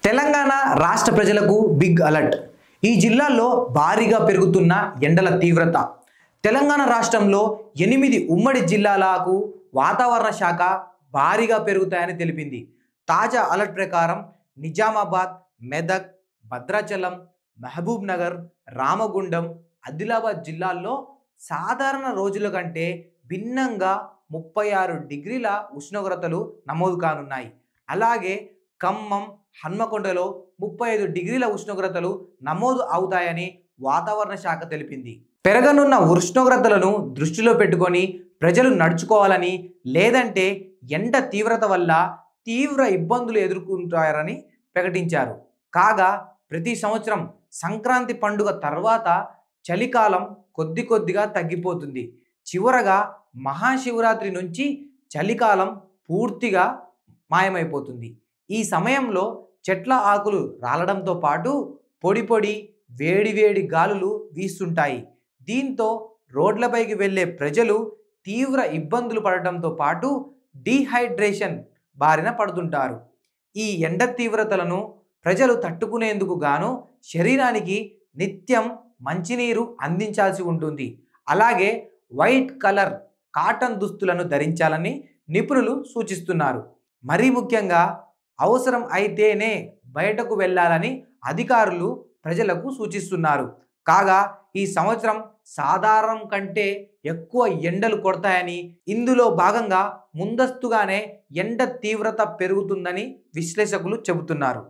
తెలంగాణ రాష్ట్ర ప్రజలకు big alert. ఈ జిల్లాల్లో భారీగా పెరుగుతున్న ఎండల తీవ్రత. తెలంగాణ రాష్ట్రంలో 8 ఉమ్మడి జిల్లాలకు వాతావరణ శాఖ భారీగా పెరుగుతాయని తెలిపింది. తాజా అలర్ట్ ప్రకారం నిజామాబాద్, మెదక్, భద్రాచలం, మహబూబ్ నగర్, రామగుండం, ఆదిలాబాద్ జిల్లాల్లో సాధారణ రోజుల కంటే భిన్నంగా 36 డిగ్రీల ఉష్ణోగ్రతలు నమోదు కానున్నాయి. అలాగే ఖమ్మం, హన్మకొండలో 35 డిగ్రీల ఉష్ణోగ్రతలు నమోదు అవుతాయని వాతావరణ శాఖ తెలిపింది. పెరగనున్న ఉష్ణోగ్రతలను దృష్టిలో పెట్టుకొని ప్రజలు నడుచుకోవాలని, లేదంటే ఎండ తీవ్రత వల్ల తీవ్ర ఇబ్బందులు ఎదుర్కొంటారని ప్రకటించారు. కాగా ప్రతి సంవత్సరం సంక్రాంతి పండుగ తర్వాత చలికాలం కొద్దిగా తగ్గిపోతుంది. చివరగా మహాశివరాత్రి నుంచి చలికాలం పూర్తిగా మాయమైపోతుంది. ఈ సమయంలో చెట్ల ఆకులు రాలడంతో పాటు పొడి వేడి గాలులు వీస్తుంటాయి. దీంతో రోడ్లపైకి వెళ్ళే ప్రజలు తీవ్ర ఇబ్బందులు పడటంతో పాటు డీహైడ్రేషన్ బారిన పడుతుంటారు. ఈ ఎండ తీవ్రతలను ప్రజలు తట్టుకునేందుకు గాను శరీరానికి నిత్యం మంచినీరు అందించాల్సి ఉంటుంది. అలాగే వైట్ కలర్ కాటన్ దుస్తులను ధరించాలని నిపుణులు సూచిస్తున్నారు. మరీ ముఖ్యంగా అవసరం అయితేనే బయటకు వెళ్ళాలని అధికారులు ప్రజలకు సూచిస్తున్నారు. కాగా ఈ సంవత్సరం సాధారణం కంటే ఎక్కువ ఎండలు కొడతాయని, ఇందులో భాగంగా ముందస్తుగానే ఎండ తీవ్రత పెరుగుతుందని విశ్లేషకులు చెబుతున్నారు.